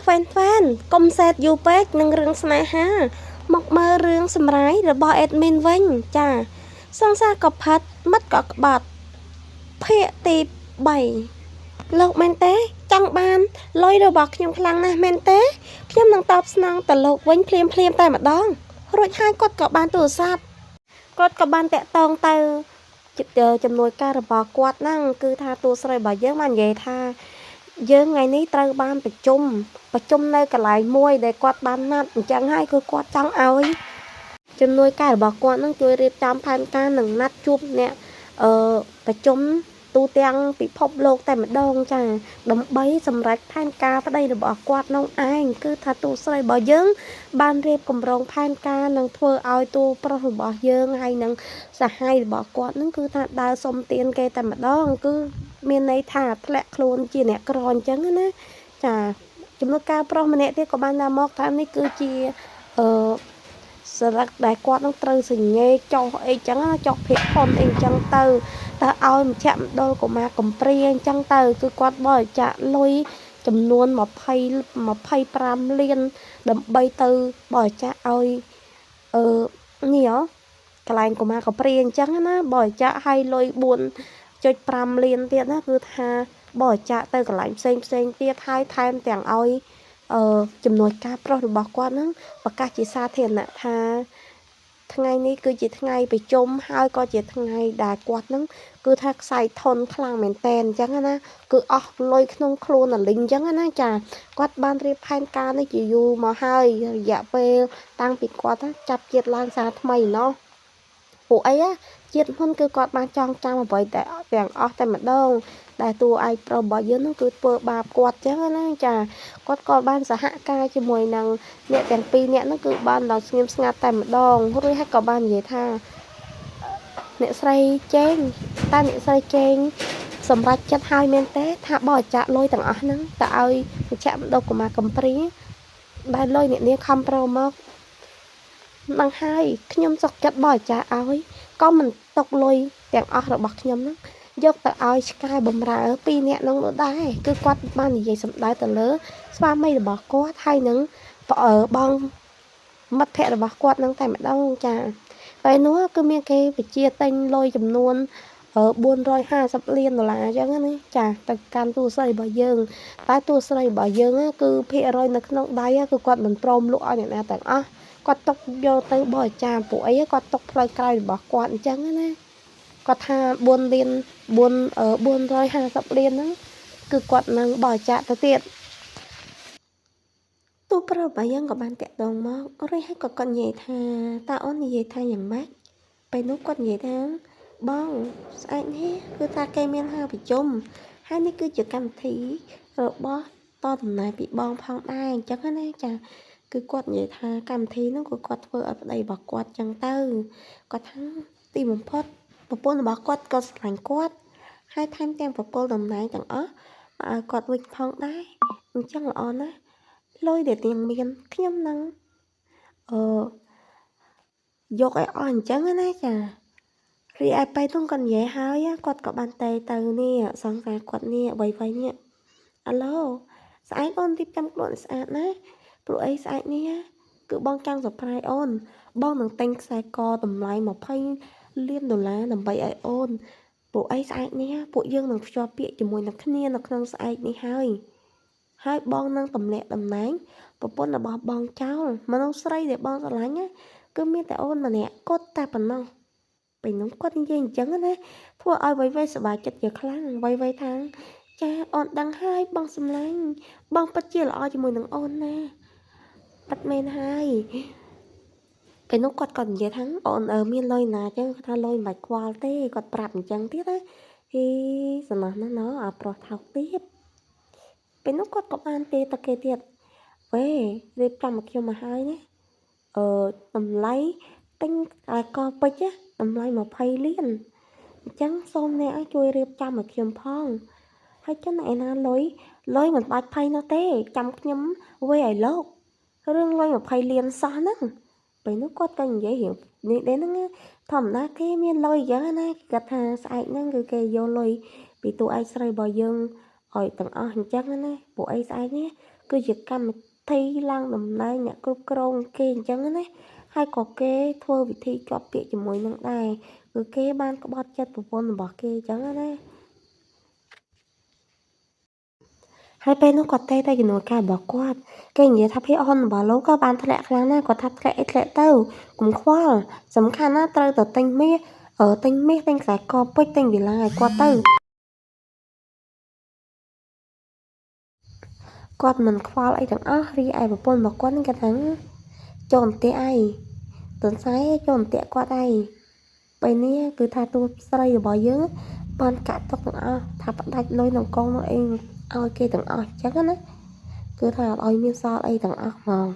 ហ្វេនកុំសេតយូរពេកនឹងរឿងស្នេហាមកមើលរឿងសម្រាយរបស់អេដមីនវិញចាសង្សារក៏ផាត់មិត្តក៏ក្បត់ភាគទី3លោកមែនទេចង់បានលុយរបស់ខ្ញុំខ្លាំងណាស់មែនទេខ្ញុំនឹងតបស្នងទៅលោកវិញភ្លាមតែម្ដងរួចហើយគាត់ក៏បានទូរស័ព្ទគាត់ក៏បានតាក់ទងទៅចំនួនការរបស់គាត់ហ្នឹងគឺថាតួស្រីរបស់យើងបាននិយាយថាយើងថ្ងៃនេះត្រូវបានប្រជុំនៅកន្លែងមួយដែលគាត់បានណាត់អញ្ចឹងហើយគឺគាត់ចង់ឲ្យចំនួនការរបស់គាត់នឹងជួយរៀបចំផែនការនិងណាត់ជួបអ្នកប្រជុំទូទាំងពិភពលោកតែម្ដងចាដើម្បីសម្រេចផែនការប្តីរបស់គាត់នោះឯងគឺថាតួស្រីរបស់យើងបានរៀបកម្រងផែនការនឹងធ្វើឲ្យតួប្រុសរបស់យើងហើយនឹងសហាយរបស់គាត់នឹងគឺថាដើរសុំទានគេតែម្ដងគឺមានន័យថាធ្លាក់ខ្លួនជាអ្នកក្រអញ្ចឹងណាចាចំនួនការប្រុសម្នាក់ទៀតក៏បានដាក់មកថានេះគឺជាសារឹកដែលគាត់នឹងត្រូវសញ្ញេចុះអីចឹងចុះភាគផុនអីចឹងទៅឲ្យមជ្ឈមណ្ឌលកុមារកំព្រាអញ្ចឹងទៅគឺគាត់បរិច្ចាគលុយចំនួន25លានដើម្បីទៅបរិច្ចាគឲ្យនេះកន្លែងកុមារកំព្រាអញ្ចឹងណាបរិច្ចាគឲ្យលុយ4.5 លានទៀតណាគឺថាបរិច្ចាគទៅកន្លែងផ្សេងទៀតហើយថែមទាំងឲ្យចំនួនការប្រុសរបស់គាត់ហ្នឹងប្រកាសជាសាធារណៈថាថ្ងៃនេះគឺជាថ្ងៃប្រជុំហើយក៏ជាថ្ងៃដែលគាត់ហ្នឹងគឺថាខ្សែធនខ្លាំងមែនតែនអញ្ចឹងណាគឺអស់លុយក្នុងខ្លួនអាលីងអញ្ចឹងណាចាគាត់បានរៀបផែនការនេះជាយូរមកហើយរយៈពេលតាំងពីគាត់ចាប់ជាតិឡើងសារថ្មីណោះពួកអីជាតិមុនគឺគាត់បានចងចាំអ្វីតែទាំងអស់តែម្ដងដែលតួឯកប្រុសរបស់យើងនោះគឺធ្វើបាបគាត់ចឹងណាចាគាត់ក៏បានសហការជាមួយនឹងអ្នកទាំងពីរអ្នកនោះគឺបានដល់ស្ងៀមស្ងាត់តែម្ដងរួចហើយក៏បាននិយាយថាអ្នកស្រីចេងតែអ្នកស្រីចេងសម្រេចចិត្តហើយមែនទេថាបរិច្ចាគលុយទាំងអស់ហ្នឹងទៅឲ្យមជ្ឈមណ្ឌលកុមារកំព្រាដែលលុយអ្នកនាងខំប្រមកនឹងហើយខ្ញុំសុខចិត្តបរិច្ចាគឲ្យក៏មិនຕົកលុយទាំងអស់របស់ខ្ញុំហ្នឹងយកទៅឲ្យឆ្កែបំរើ2នាក់នោះដែរគឺគាត់បាននិយាយសម្ដៅទៅលើស្វាមីរបស់គាត់ហើយនឹងបងមិត្តភក្តិរបស់គាត់នឹងតែម្ដងចាហើយនោះគឺមានគេបញ្ជាទិញលុយចំនួន450 លានដុល្លារអញ្ចឹងណាចាទៅកាន់តួស្រីរបស់យើងតែតួស្រីរបស់យើងគឺភាគរយនៅក្នុងដៃគឺគាត់មិនព្រមលក់ឲ្យអ្នកណាទាំងអស់គាត់ຕົកយកទៅបរិច្ចាគពួកអីគាត់ຕົកផ្លូវក្រោយរបស់គាត់អញ្ចឹងណាគាត់ថា4លាន450 លានហ្នឹងគឺគាត់នឹងបរិច្ចាគទៅទៀតទូប្រុសរបស់យើងក៏បានតាក់ទងមករួចហើយក៏គាត់និយាយថាតើអូននិយាយថាយ៉ាងម៉េចពេលនោះគាត់និយាយថាបងស្អែកនេះគឺថាគេមានហៅប្រជុំហើយនេះគឺជាកម្មវិធីរបស់តតំណែងពីបងផងដែរអញ្ចឹងណាចាគឺគាត់និយាយថាកម្មវិធីនោះគឺគាត់ធ្វើឲ្យប្តីរបស់គាត់អញ្ចឹងទៅគាត់ថាទីបំផុតប្រពន្ធរបស់គាត់ក៏ស្រឡាញ់គាត់ហើយថែមទាំងប្រគល់តំណែងទាំងអស់ឲ្យគាត់វិញផងដែរអញ្ចឹងល្អណាស់លុយដែលនាងមានខ្ញុំនឹងយកឲ្យអស់អញ្ចឹងណាចារីឯបែរនោះគាត់និយាយហើយគាត់ក៏បានទៅនេះសង្សារគាត់នេះអ្វីនេះអាឡូស្អែកអូនទី5ខ្លួនស្អាតណាព្រោះអីស្អែកនេះគឺបងចង់សប្រៃអូនបងនឹងទិញខ្សែកតម្លៃ20 លានដុល្លារដើម្បីឲ្យអូនព្រោះអីស្អែកនេះពួកយើងនឹងភ្ជាប់ពាក្យជាមួយនឹងគ្នានៅក្នុងស្អែកនេះហើយបងនឹងទម្លាក់តំណែងប្រពន្ធរបស់បងចោលមនុស្សស្រីដែលបងស្រឡាញ់គឺមានតែអូនម្នាក់គត់តែប៉ុណ្ណោះពេលនោះគាត់និយាយអញ្ចឹងណាធ្វើឲ្យវៃសប្បាយចិត្តជាខ្លាំងវៃថាចាអូនដឹងហើយបងសម្លាញ់បងពិតជាល្អជាមួយនឹងអូនណាប៉ាត់មែនហើយពេលនោះគាត់ក៏និយាយថាអូនមានលុយណាចឹងគាត់ថាលុយមិនខ្វល់ទេគាត់ប្រាប់អញ្ចឹងទៀតណាហីសំណោះណាណោអាប្រុសថោកទៀតពេលនោះគាត់ក៏បានទេតគេទៀតវេរៀបចំមកខ្ញុំមកហើយណាតម្លៃទិញកពេជ្រតម្លៃ20 លានអញ្ចឹងសូមអ្នកឲ្យជួយរៀបចំឲ្យខ្ញុំផងហើយចឹងឯណាលុយមិនបាច់ភ័យនោះទេចាំខ្ញុំវាយឲ្យលោករឿងលុយ20 លានសោះហ្នឹងពេលនោះគាត់ក៏និយាយរឿងនេះដែរហ្នឹងធម្មតាគេមានលុយអញ្ចឹងណាគាត់ថាស្អែកហ្នឹងគឺគេយកលុយពីតួឯកស្រីរបស់យើងឲ្យទាំងអស់អញ្ចឹងណាពួកអីស្អែកនេះ គឺជាកម្មវិធីឡើងតំណែងអ្នកគ្រប់គ្រងគេអញ្ចឹងណាហើយក៏គេធ្វើវិធីជាប់ពាក្យជាមួយនឹងដែរគឺគេបានក្បត់ចិត្តប្រពន្ធរបស់គេអញ្ចឹងណាហើយពេលនោះគាត់ទេតែជំនួយការរបស់គាត់គេនិយាយថាភាគហ៊ុនរបស់លោកក៏បានធ្លាក់ខ្លាំងណាស់គាត់ថាធ្លាក់អីធ្លាក់ទៅកុំខ្វល់សំខាន់ណាត្រូវតែទិញមាសទិញមាសទិញខ្សែកពេជ្រទិញវិឡាឲ្យគាត់ទៅគាត់មិនខ្វល់អីទាំងអស់រីឯប្រពន្ធរបស់គាត់ហ្នឹងគាត់ថាចូលអន្ទាក់អីទន្សាយចូលអន្ទាក់គាត់អីពេលនេះគឺថាទូស្រីរបស់យើងបានកាក់ទុកទាំងអស់ថាផ្ដាច់លុយក្នុងកងនោះអីឲ្យគេទាំងអស់អញ្ចឹងណាគឺថាអត់ឲ្យមានសល់អីទាំងអស់ហ្មង